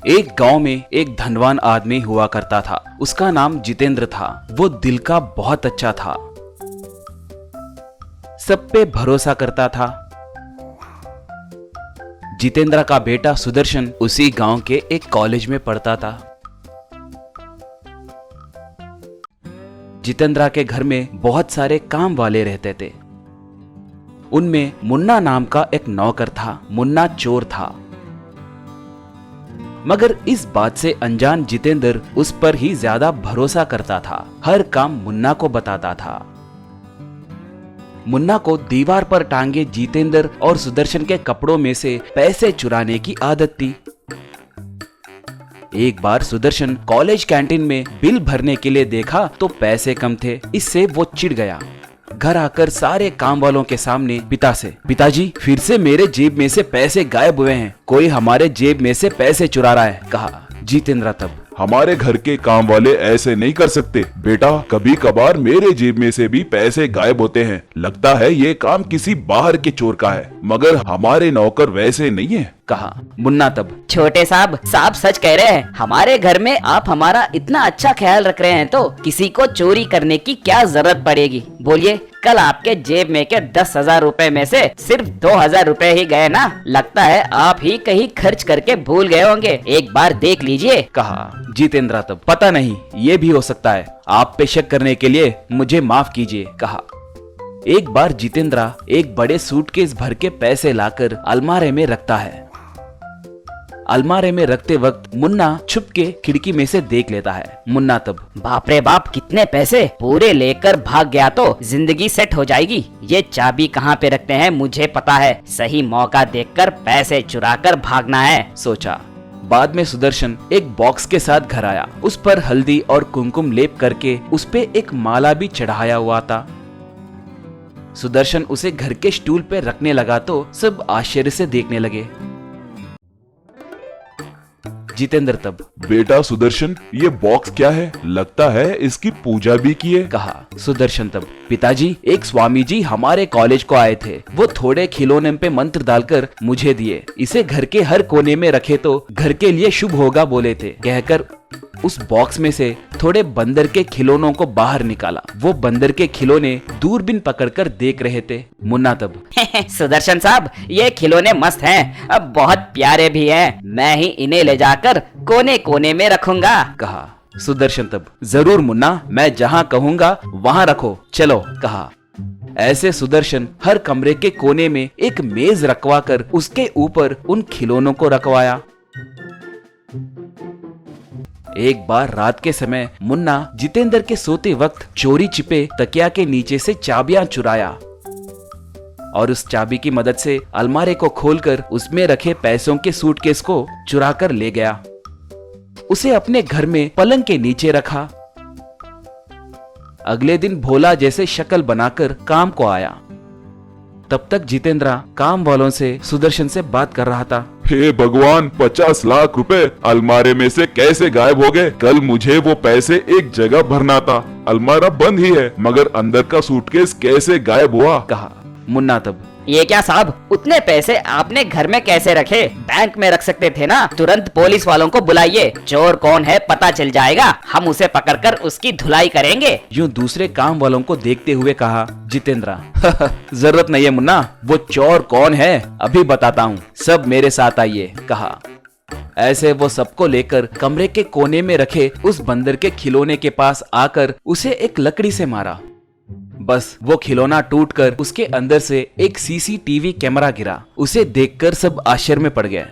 एक गांव में एक धनवान आदमी हुआ करता था। उसका नाम जितेंद्र था। वो दिल का बहुत अच्छा था, सब पे भरोसा करता था। जितेंद्र का बेटा सुदर्शन उसी गांव के एक कॉलेज में पढ़ता था। जितेंद्र के घर में बहुत सारे काम वाले रहते थे। उनमें मुन्ना नाम का एक नौकर था। मुन्ना चोर था, मगर इस बात से अनजान जितेंद्र उस पर ही ज्यादा भरोसा करता था। हर काम मुन्ना को बताता था। मुन्ना को दीवार पर टांगे जितेंद्र और सुदर्शन के कपड़ों में से पैसे चुराने की आदत थी। एक बार सुदर्शन कॉलेज कैंटीन में बिल भरने के लिए देखा तो पैसे कम थे। इससे वो चिढ़ गया। घर आकर सारे काम वालों के सामने पिताजी फिर से मेरे जेब में से पैसे गायब हुए हैं, कोई हमारे जेब में से पैसे चुरा रहा है, कहा। जितेंद्र तब, हमारे घर के काम वाले ऐसे नहीं कर सकते बेटा, कभी कभार मेरे जेब में से भी पैसे गायब होते हैं। लगता है ये काम किसी बाहर के चोर का है, मगर हमारे नौकर वैसे नहीं है, कहा। मुन्ना तब, छोटे साहब सच कह रहे हैं। हमारे घर में आप हमारा इतना अच्छा ख्याल रख रहे हैं तो किसी को चोरी करने की क्या जरूरत पड़ेगी। बोलिए, कल आपके जेब में के 10,000 रुपए में से सिर्फ 2,000 रुपए ही गए ना। लगता है आप ही कहीं खर्च करके भूल गए होंगे, एक बार देख लीजिए, कहा। जितेंद्र तब, पता नहीं, ये भी हो सकता है, आप पे शक करने के लिए मुझे माफ कीजिए, कहा। एक बार जितेंद्र एक बड़े सूटकेस भर के पैसे लाकर अलमारे में रखता है। अलमारे में रखते वक्त मुन्ना छुप के खिड़की में से देख लेता है। मुन्ना तब, बाप रे बाप, कितने पैसे, पूरे लेकर भाग गया तो जिंदगी सेट हो जाएगी। ये चाबी कहाँ पे रखते हैं मुझे पता है, सही मौका देखकर पैसे चुराकर भागना है, सोचा। बाद में सुदर्शन एक बॉक्स के साथ घर आया। उस पर हल्दी और कुमकुम लेप करके उस पे एक माला भी चढ़ाया हुआ था। सुदर्शन उसे घर के स्टूल पे रखने लगा तो सब आश्चर्य से देखने लगे। जितेंद्र तब, बेटा सुदर्शन, ये बॉक्स क्या है? लगता है इसकी पूजा भी की है, कहा। सुदर्शन तब, पिताजी, एक स्वामी जी हमारे कॉलेज को आए थे। वो थोड़े खिलौने पे मंत्र डालकर मुझे दिए। इसे घर के हर कोने में रखे तो घर के लिए शुभ होगा बोले थे। कहकर उस बॉक्स में से थोड़े बंदर के खिलौनों को बाहर निकाला। वो बंदर के खिलौने दूरबीन पकड़कर देख रहे थे। मुन्ना तब, सुदर्शन साहब, ये खिलौने मस्त हैं, अब बहुत प्यारे भी हैं। मैं ही इन्हें ले जाकर कोने कोने में रखूंगा, कहा। सुदर्शन तब, जरूर मुन्ना, मैं जहाँ कहूँगा वहाँ रखो, चलो, कहा। ऐसे सुदर्शन हर कमरे के कोने में एक मेज रखवा कर उसके ऊपर उन खिलौनों को रखवाया। एक बार रात के समय मुन्ना जितेंद्र के सोते वक्त चोरी छिपे तकिया के नीचे से चाबियां चुराया और उस चाबी की मदद से अलमारी को खोलकर उसमें रखे पैसों के सूटकेस को चुराकर ले गया। उसे अपने घर में पलंग के नीचे रखा। अगले दिन भोला जैसे शक्ल बनाकर काम को आया। तब तक जितेंद्र काम वालों से सुदर्शन से बात कर रहा था। हे भगवान, 50 लाख रुपए अलमारे में से कैसे गायब हो गए? कल मुझे वो पैसे एक जगह भरना था, अलमारा बंद ही है, मगर अंदर का सूटकेस कैसे गायब हुआ, कहा। मुन्ना तब, ये क्या साहब, उतने पैसे आपने घर में कैसे रखे? बैंक में रख सकते थे ना। तुरंत पुलिस वालों को बुलाइए, चोर कौन है पता चल जाएगा, हम उसे पकड़कर उसकी धुलाई करेंगे। यूं दूसरे काम वालों को देखते हुए कहा जितेंद्र। जरूरत नहीं है मुन्ना, वो चोर कौन है अभी बताता हूँ, सब मेरे साथ आइए, कहा। ऐसे वो सबको लेकर कमरे के कोने में रखे उस बंदर के खिलौने के पास आकर उसे एक लकड़ी से मारा। बस वो खिलौना टूटकर उसके अंदर से एक सीसीटीवी कैमरा गिरा। उसे देखकर सब आश्चर्य में पड़ गए।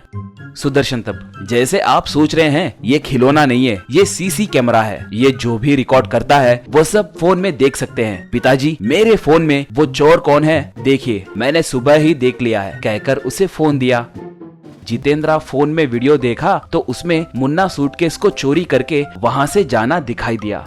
सुदर्शन तब, जैसे आप सोच रहे हैं, ये खिलौना नहीं है, ये सीसी कैमरा है। ये जो भी रिकॉर्ड करता है वो सब फोन में देख सकते हैं। पिताजी, मेरे फोन में वो चोर कौन है देखिए, मैंने सुबह ही देख लिया है, कहकर उसे फोन दिया। जितेंद्र फोन में वीडियो देखा तो उसमें मुन्ना सूटकेस को चोरी करके वहां से जाना दिखाई दिया।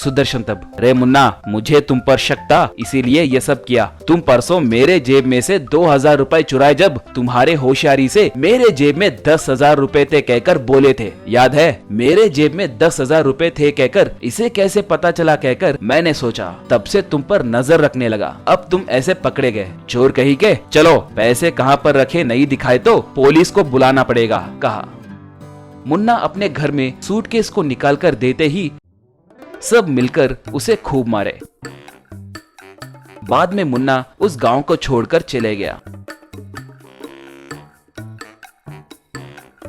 सुदर्शन तब, रे मुन्ना, मुझे तुम पर शक था, इसीलिए ये सब किया। तुम परसों मेरे जेब में से 2000 रुपए चुराए जब तुम्हारे होशियारी से मेरे जेब में 10,000 रुपए थे कहकर बोले थे, याद है? मेरे जेब में 10,000 रुपए थे कहकर इसे कैसे पता चला कहकर मैंने सोचा, तब से तुम पर नजर रखने लगा। अब तुम ऐसे पकड़े गए, चोर कही के। चलो, पैसे कहाँ पर रखे नहीं दिखाए तो पुलिस को बुलाना पड़ेगा, कहा। मुन्ना अपने घर में सूटकेस को निकालकर देते ही सब मिलकर उसे खूब मारे। बाद में मुन्ना उस गांव को छोड़कर चले गया।